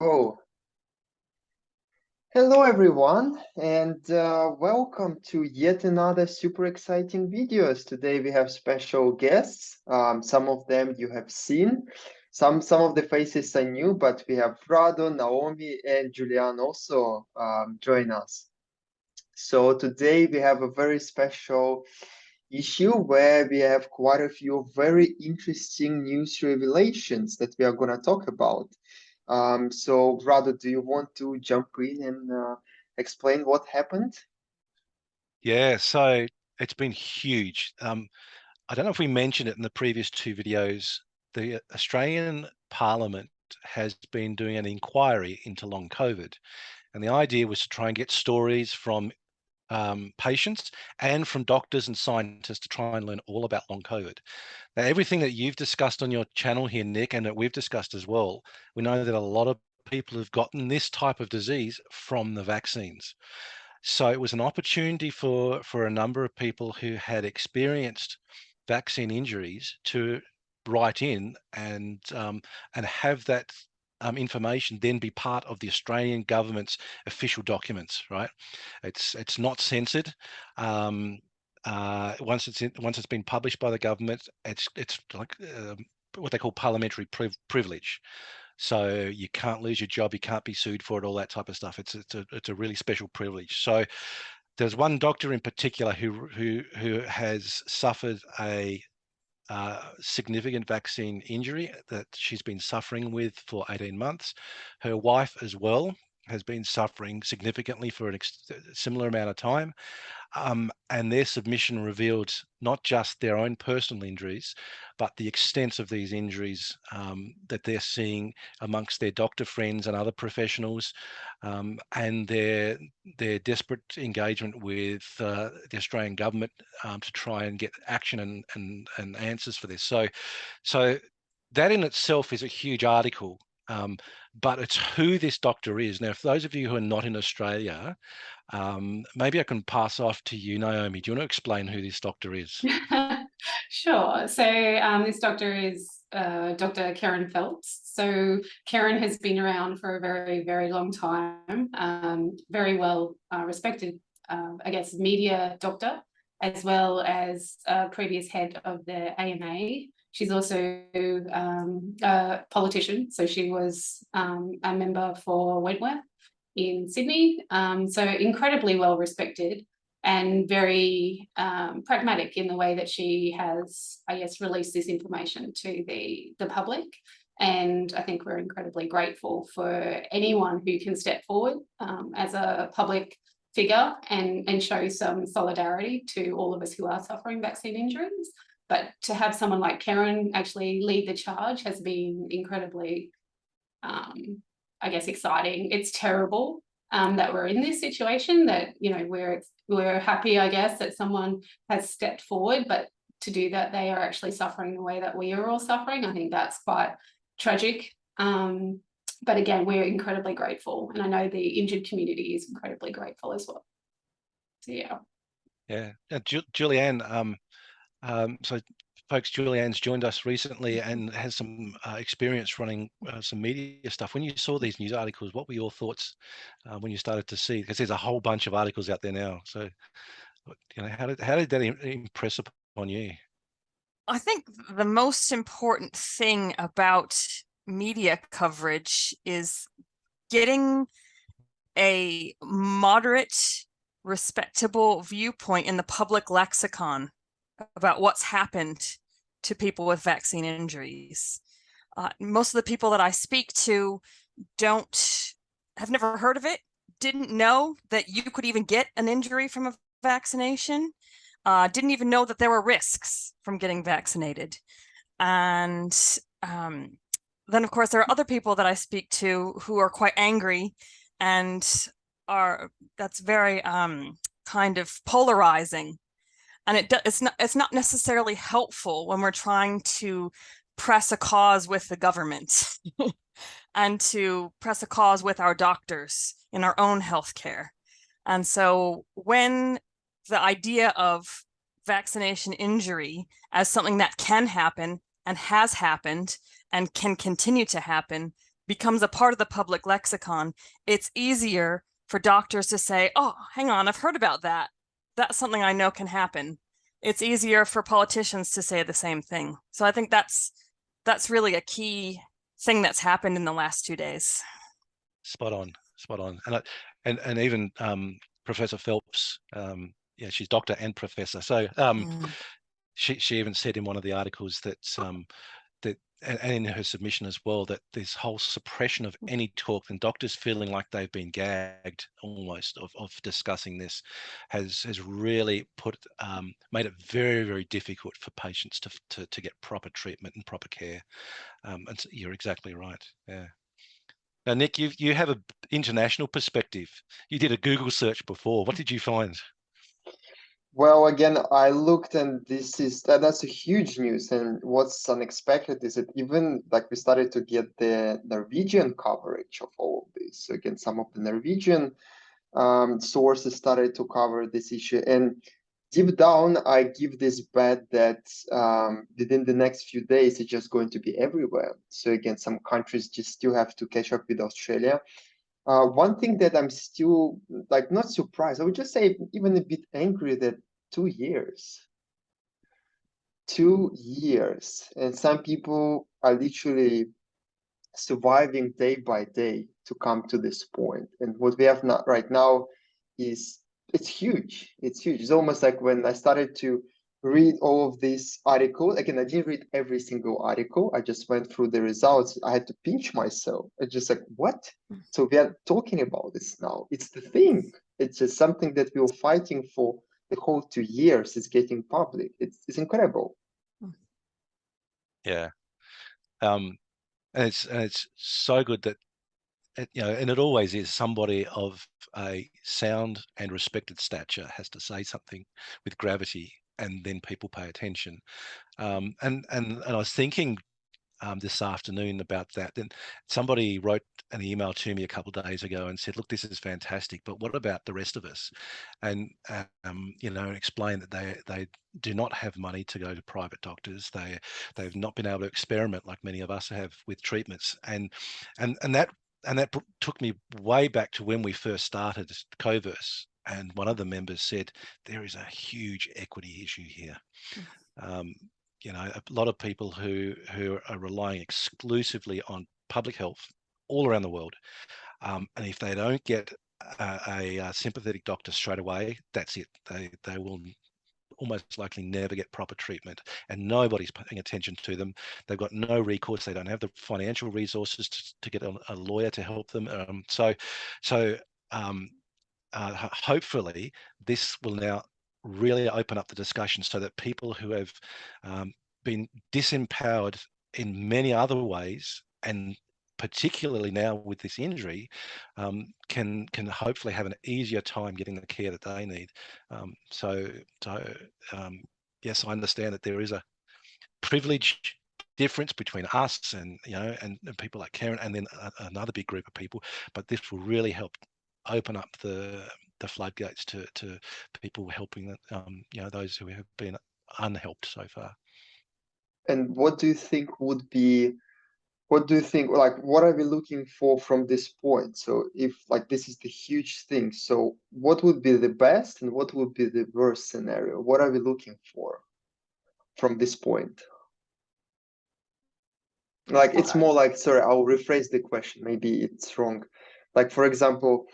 Oh, hello everyone, and welcome to yet another super exciting videos. Today we have special guests. Some of them you have seen. Some of the faces are new, but we have Rado, Naomi, and Julian also join us. So today we have a very special issue where we have quite a few very interesting news revelations that we are going to talk about. So, Rado, do you want to jump in and explain what happened? Yeah, so it's been huge. I don't know if we mentioned it in the previous two videos. The Australian Parliament has been doing an inquiry into long COVID, and the idea was to try and get stories from patients and from doctors and scientists to try and learn all about long COVID. Now, everything that you've discussed on your channel here, Nick, and that we've discussed as well, we know that a lot of people have gotten this type of disease from the vaccines. So it was an opportunity for a number of people who had experienced vaccine injuries to write in and have that information then be part of the Australian government's official documents. Right? It's not censored. Once it's been published by the government, it's like what they call parliamentary privilege. So you can't lose your job, you can't be sued for it, all that type of stuff. It's a really special privilege. So there's one doctor in particular who has suffered a significant vaccine injury that she's been suffering with for 18 months. Her wife as well has been suffering significantly for a similar amount of time. And their submission revealed not just their own personal injuries, but the extent of these injuries that they're seeing amongst their doctor friends and other professionals, and their desperate engagement with the Australian government to try and get action and answers for this. So that in itself is a huge article. But it's who this doctor is. Now, for those of you who are not in Australia, maybe I can pass off to you, Naomi. Do you want to explain who this doctor is? Sure. So this doctor is Dr. Kerryn Phelps. So Kerryn has been around for a very, very long time, very well respected, I guess, media doctor, as well as previous head of the AMA. She's also a politician. So she was a member for Wentworth in Sydney. So incredibly well respected and very pragmatic in the way that she has, I guess, released this information to the public. And I think we're incredibly grateful for anyone who can step forward as a public figure and show some solidarity to all of us who are suffering vaccine injuries. But to have someone like Kerryn actually lead the charge has been incredibly, I guess, exciting. It's terrible that we're in this situation, that, you know, we're happy, I guess, that someone has stepped forward, but to do that, they are actually suffering the way that we are all suffering. I think that's quite tragic. But again, we're incredibly grateful. And I know the injured community is incredibly grateful as well. So, yeah. Yeah. Julianne, so folks, Julianne's joined us recently and has some experience running some media stuff. When you saw these news articles, what were your thoughts when you started to see? Because there's a whole bunch of articles out there now. So, you know, how did that impress upon you? I think the most important thing about media coverage is getting a moderate, respectable viewpoint in the public lexicon about what's happened to people with vaccine injuries. Most of the people that I speak to have never heard of it, didn't know that you could even get an injury from a vaccination, didn't even know that there were risks from getting vaccinated. And then, of course, there are other people that I speak to who are quite angry, and that's very kind of polarizing. And it's not necessarily helpful when we're trying to press a cause with the government and to press a cause with our doctors in our own healthcare. And so when the idea of vaccination injury as something that can happen and has happened and can continue to happen becomes a part of the public lexicon, it's easier for doctors to say, oh, hang on, I've heard about that. That's something I know can happen. It's easier for politicians to say the same thing. So I think that's really a key thing that's happened in the last 2 days. Spot on. And even Professor Phelps, yeah, she's doctor and professor. So she even said in one of the articles that and in her submission as well, that this whole suppression of any talk and doctors feeling like they've been gagged almost of discussing this has really made it very, very difficult for patients to get proper treatment and proper care. And so you're exactly right. Yeah. Now, Nick, you have an international perspective. You did a Google search before. What did you find? Well, again, I looked, and that's a huge news. And what's unexpected is that even like we started to get the Norwegian coverage of all of this. So again, some of the Norwegian sources started to cover this issue. And deep down, I give this bet that within the next few days, it's just going to be everywhere. So again, some countries just still have to catch up with Australia. One thing that I'm still like not surprised, I would just say even a bit angry that 2 years, 2 years, and some people are literally surviving day by day to come to this point. And what we have not right now is it's huge. It's huge. It's almost like when I started to read all of these articles. Again, I didn't read every single article. I just went through the results. I had to pinch myself. I just like, what? So we are talking about this now. It's the thing. It's just something that we were fighting for the whole 2 years. It's getting public. It's incredible. Yeah. And it's so good that and it always is, somebody of a sound and respected stature has to say something with gravity, and then people pay attention. And I was thinking this afternoon about that. Then somebody wrote an email to me a couple of days ago and said, look, this is fantastic, but what about the rest of us? And explain that they do not have money to go to private doctors. They've not been able to experiment like many of us have with treatments. And that took me way back to when we first started Coverse. And one of the members said, there is a huge equity issue here. A lot of people who are relying exclusively on public health all around the world. And if they don't get a sympathetic doctor straight away, that's it. They will almost likely never get proper treatment, and nobody's paying attention to them. They've got no recourse. They don't have the financial resources to get a lawyer to help them. Hopefully this will now really open up the discussion so that people who have been disempowered in many other ways, and particularly now with this injury, can hopefully have an easier time getting the care that they need. Yes, I understand that there is a privilege difference between us and people like Kerryn, and then another big group of people, but this will really help open up the floodgates to people helping those who have been unhelped so far. And what do you think like what are we looking for from this point? So if like this is the huge thing, so what would be the best and what would be the worst scenario? What are we looking for from this point? Like it's more like, sorry, I'll rephrase the question, maybe it's wrong. Like for example,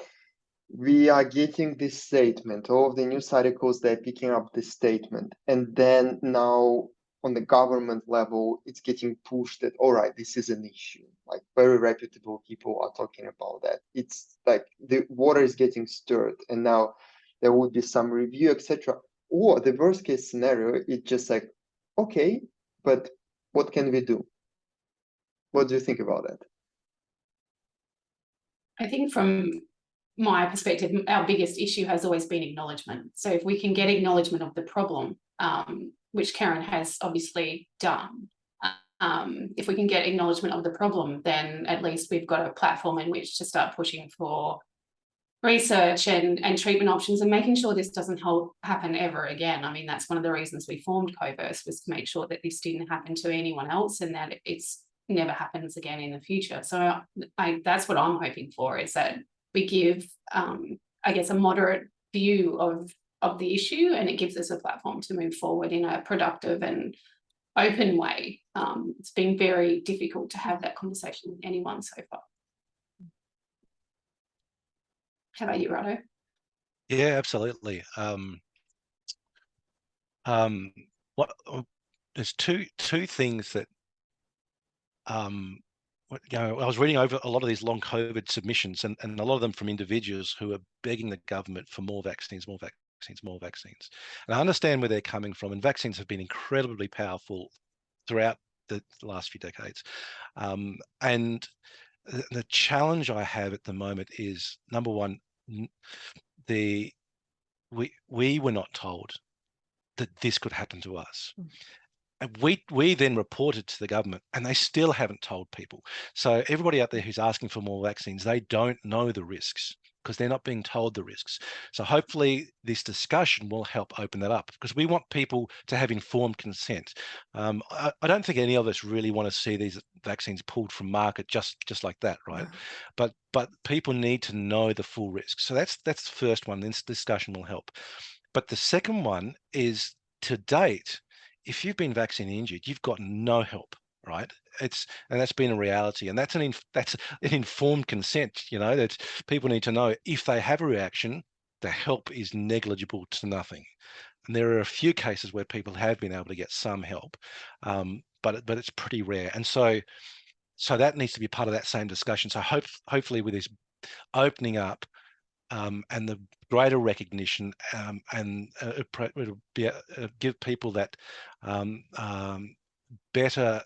we are getting this statement, all of the news articles, they're picking up this statement, and then now on the government level, it's getting pushed that, all right, this is an issue. Like very reputable people are talking about that. It's like the water is getting stirred, and now there would be some review, etc. Or the worst case scenario, it's just like, okay, but what can we do? What do you think about that? I think from my perspective, our biggest issue has always been acknowledgement. So if we can get acknowledgement of the problem, which Kerryn has obviously done, if we can get acknowledgement of the problem, then at least we've got a platform in which to start pushing for research and treatment options and making sure this doesn't happen ever again. I mean, that's one of the reasons we formed Coverse, was to make sure that this didn't happen to anyone else, and that it's never happens again in the future. So that's what I'm hoping for, is that we give, I guess, a moderate view of the issue, and it gives us a platform to move forward in a productive and open way. It's been very difficult to have that conversation with anyone so far. How about you, Rado? Yeah, absolutely. There's two things that I was reading over a lot of these long COVID submissions, and a lot of them from individuals who are begging the government for more vaccines, more vaccines, more vaccines. And I understand where they're coming from, and vaccines have been incredibly powerful throughout the last few decades. And the challenge I have at the moment is, number one, we were not told that this could happen to us. And we then reported to the government, and they still haven't told people. So everybody out there who's asking for more vaccines, they don't know the risks because they're not being told the risks. So hopefully this discussion will help open that up, because we want people to have informed consent. I don't think any of us really want to see these vaccines pulled from market just like that, right? No. But people need to know the full risks. So that's the first one. This discussion will help. But the second one is, to date, if you've been vaccine injured, you've got no help, right? And that's been a reality, and that's an informed consent. That people need to know, if they have a reaction, the help is negligible to nothing. And there are a few cases where people have been able to get some help, but it's pretty rare. And so that needs to be part of that same discussion. So hopefully with this opening up, and the greater recognition, and it'll be give people that better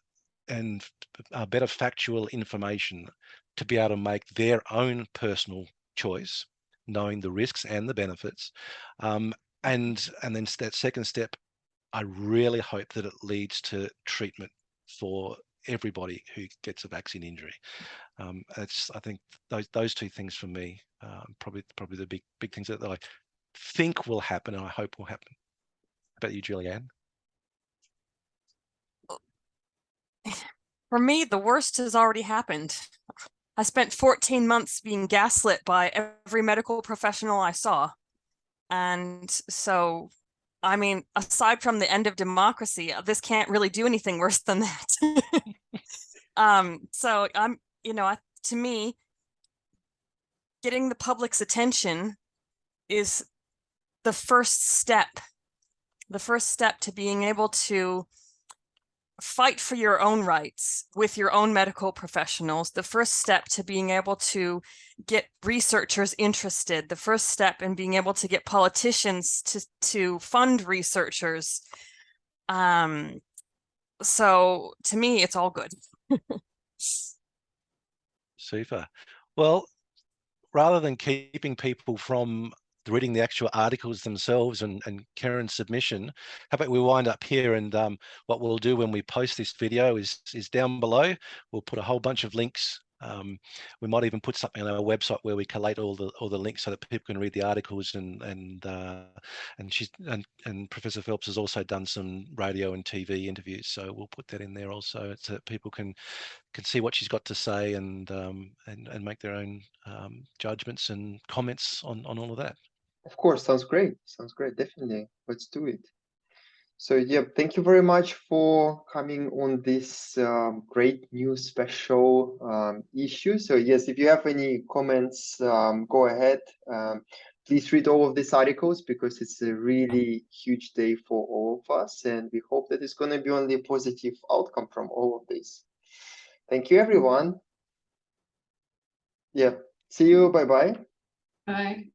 factual information to be able to make their own personal choice, knowing the risks and the benefits. And then that second step, I really hope that it leads to treatment for everybody who gets a vaccine injury. I think those two things for me, probably the big things that I think will happen, and I hope will happen. How about you, Julianne? For me, the worst has already happened. I spent 14 months being gaslit by every medical professional I saw. And so, I mean, aside from the end of democracy, this can't really do anything worse than that. So to me, getting the public's attention is the first step to being able to fight for your own rights with your own medical professionals, the first step to being able to get researchers interested, the first step in being able to get politicians to fund researchers. So to me, it's all good. Super. Well, rather than keeping people from reading the actual articles themselves and Kerryn's submission, how about we wind up here? And what we'll do when we post this video is down below, we'll put a whole bunch of links. We might even put something on our website where we collate all the links so that people can read the articles, and Professor Phelps has also done some radio and TV interviews, so we'll put that in there also, so that people can see what she's got to say, and make their own judgments and comments on all of that. Of course, sounds great. Definitely, let's do it. So yeah, thank you very much for coming on this great new special issue. So yes, if you have any comments, go ahead. Please read all of these articles, because it's a really huge day for all of us, and we hope that it's going to be only a positive outcome from all of this. Thank you, everyone. Yeah, see you. Bye-bye. Bye.